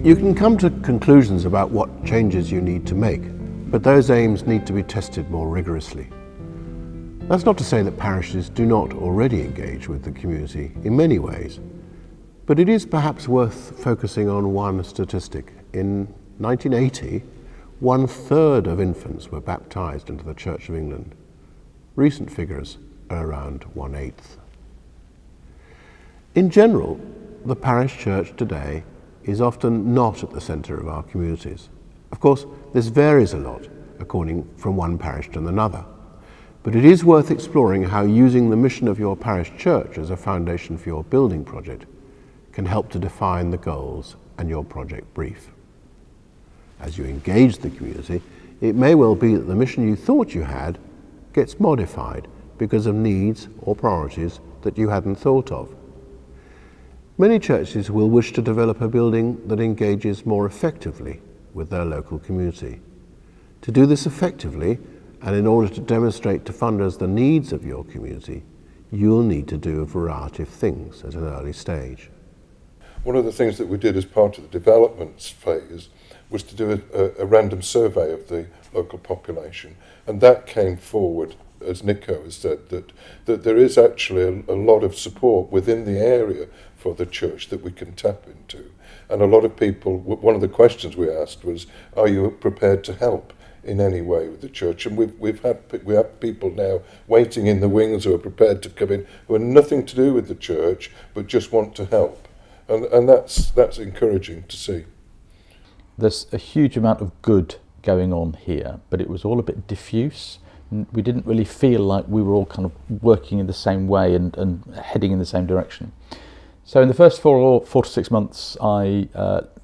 You can come to conclusions about what changes you need to make, but those aims need to be tested more rigorously. That's not to say that parishes do not already engage with the community in many ways, but it is perhaps worth focusing on one statistic. In 1980, 1/3 of infants were baptised into the Church of England. Recent figures are around 1/8. In general, the parish church today is often not at the centre of our communities. Of course, this varies a lot according from one parish to another, but it is worth exploring how using the mission of your parish church as a foundation for your building project can help to define the goals and your project brief. As you engage the community, it may well be that the mission you thought you had gets modified because of needs or priorities that you hadn't thought of. Many churches will wish to develop a building that engages more effectively with their local community. To do this effectively, and in order to demonstrate to funders the needs of your community, you'll need to do a variety of things at an early stage. One of the things that we did as part of the development phase was to do a random survey of the local population, and that came forward, as Nico has said, that there is actually a lot of support within the area for the church that we can tap into. And a lot of people, one of the questions we asked was, are you prepared to help in any way with the church? And we have people now waiting in the wings who are prepared to come in, who have nothing to do with the church, but just want to help. And that's encouraging to see. There's a huge amount of good going on here, but it was all a bit diffuse. We didn't really feel like we were all kind of working in the same way and heading in the same direction. So in the first 4 to 6 months, I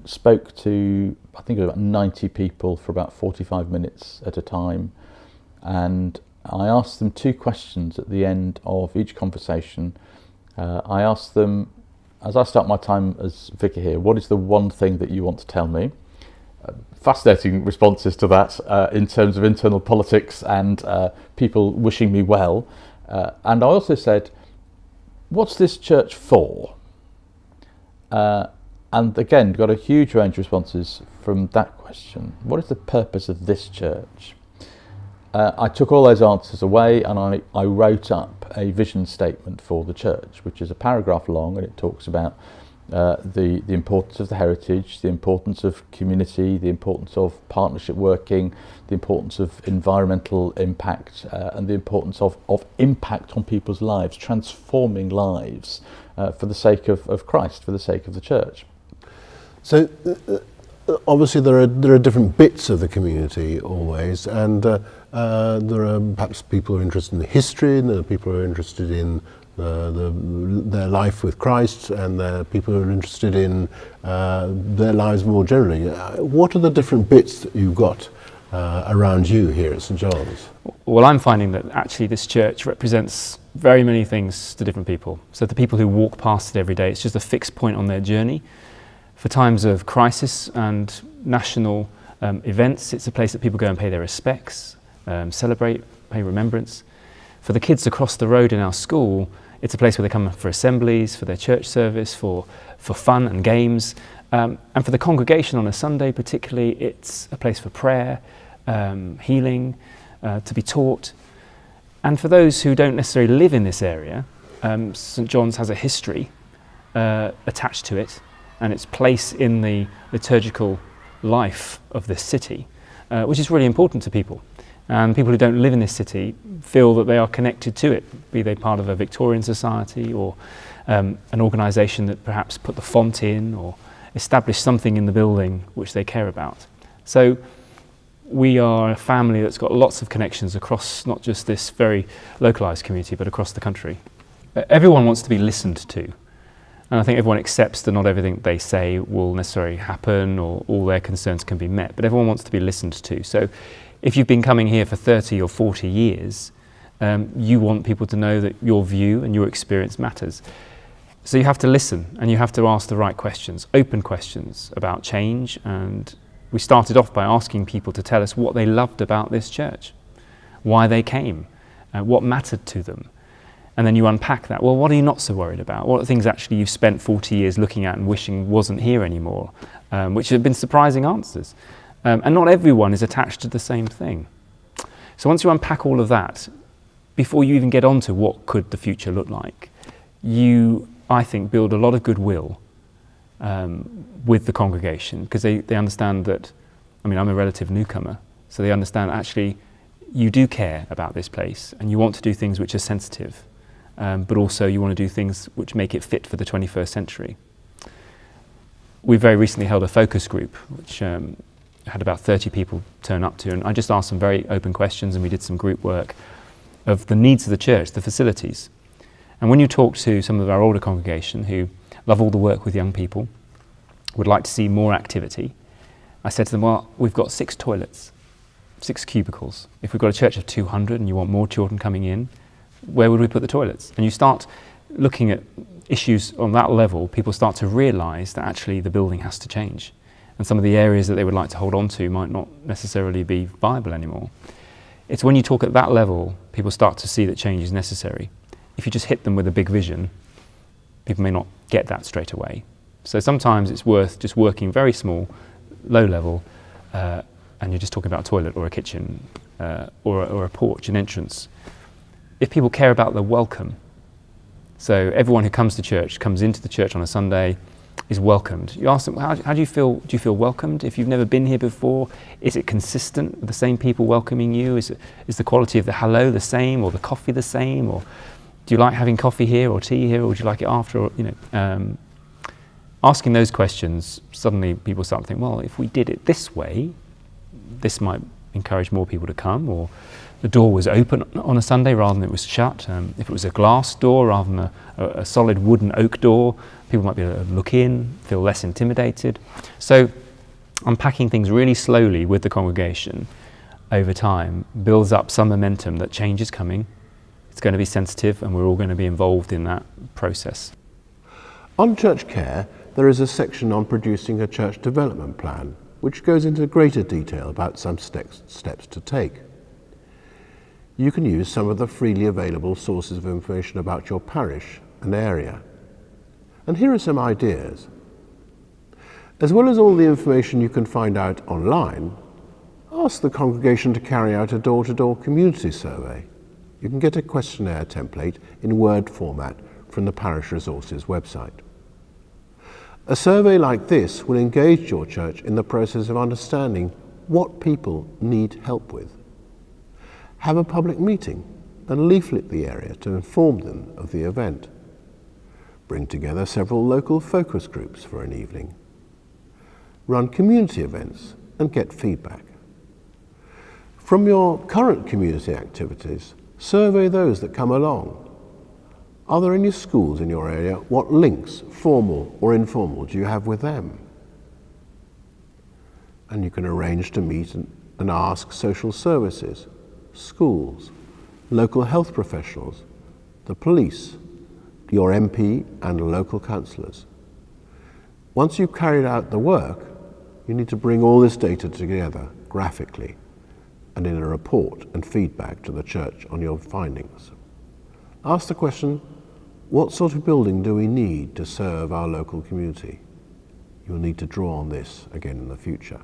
spoke to, I think it was about 90 people for about 45 minutes at a time. And I asked them 2 questions at the end of each conversation. I asked them, as I start my time as vicar here, what is the one thing that you want to tell me? Fascinating responses to that in terms of internal politics and people wishing me well. And I also said, what's this church for? And again, got a huge range of responses from that question. What is the purpose of this church? I took all those answers away and I wrote up a vision statement for the church, which is a paragraph long, and it talks about the importance of the heritage, the importance of community, the importance of partnership working, the importance of environmental impact, and the importance of impact on people's lives, transforming lives for the sake of Christ, for the sake of the church. So obviously there are different bits of the community always, and there are perhaps people who are interested in history, and there are people who are interested in their life with Christ, and there are people who are interested in their lives more generally. What are the different bits that you've got around you here at St John's? Well, I'm finding that actually this church represents very many things to different people. So the people who walk past it every day, it's just a fixed point on their journey. For times of crisis and national events, it's a place that people go and pay their respects, celebrate, pay remembrance. For the kids across the road in our school, it's a place where they come for assemblies, for their church service, for fun and games. And for the congregation on a Sunday particularly, it's a place for prayer, healing, to be taught. And for those who don't necessarily live in this area, St John's has a history attached to it and its place in the liturgical life of this city, which is really important to people. And people who don't live in this city feel that they are connected to it, be they part of a Victorian society or an organisation that perhaps put the font in or established something in the building which they care about. So we are a family that's got lots of connections across not just this very localised community, but across the country. Everyone wants to be listened to. And I think everyone accepts that not everything they say will necessarily happen or all their concerns can be met, but everyone wants to be listened to. So if you've been coming here for 30 or 40 years, you want people to know that your view and your experience matters. So you have to listen and you have to ask the right questions, open questions about change. And we started off by asking people to tell us what they loved about this church, why they came, what mattered to them. And then you unpack that. Well, what are you not so worried about? What are things actually you've spent 40 years looking at and wishing wasn't here anymore? Which have been surprising answers. And not everyone is attached to the same thing. So once you unpack all of that, before you even get on to what could the future look like, you, I think, build a lot of goodwill with the congregation, because they understand that, I mean, I'm a relative newcomer, so they understand actually you do care about this place and you want to do things which are sensitive, but also you want to do things which make it fit for the 21st century. We very recently held a focus group, which had about 30 people turn up to, and I just asked some very open questions, and we did some group work of the needs of the church, the facilities. And when you talk to some of our older congregation who love all the work with young people, would like to see more activity, I said to them, well, we've got 6 toilets, 6 cubicles. If we've got a church of 200 and you want more children coming in, where would we put the toilets? And you start looking at issues on that level, people start to realise that actually the building has to change. And some of the areas that they would like to hold on to might not necessarily be viable anymore. It's when you talk at that level, people start to see that change is necessary. If you just hit them with a big vision, people may not get that straight away. So sometimes it's worth just working very small, low level, and you're just talking about a toilet or a kitchen or a porch, an entrance. If people care about the welcome, so everyone who comes to church, comes into the church on a Sunday, is welcomed. You ask them, how do you feel? Do you feel welcomed? If you've never been here before, is it consistent with the same people welcoming you? Is the quality of the hello the same, or the coffee the same, or do you like having coffee here or tea here, or would you like it after? Or, asking those questions, suddenly people start to think, well, if we did it this way, this might encourage more people to come, or the door was open on a Sunday rather than it was shut. If it was a glass door rather than a solid wooden oak door, people might be able to look in, feel less intimidated. So unpacking things really slowly with the congregation over time builds up some momentum that change is coming. It's going to be sensitive, and we're all going to be involved in that process. On church care, there is a section on producing a church development plan, which goes into greater detail about some steps to take. You can use some of the freely available sources of information about your parish and area. And here are some ideas. As well as all the information you can find out online, ask the congregation to carry out a door-to-door community survey. You can get a questionnaire template in Word format from the Parish Resources website. A survey like this will engage your church in the process of understanding what people need help with. Have a public meeting and leaflet the area to inform them of the event. Bring together several local focus groups for an evening. Run community events and get feedback. From your current community activities, survey those that come along. Are there any schools in your area? What links, formal or informal, do you have with them? And you can arrange to meet and ask social services, schools, local health professionals, the police, your MP and local councillors. Once you've carried out the work, you need to bring all this data together graphically and in a report and feedback to the church on your findings. Ask the question, what sort of building do we need to serve our local community? You'll need to draw on this again in the future.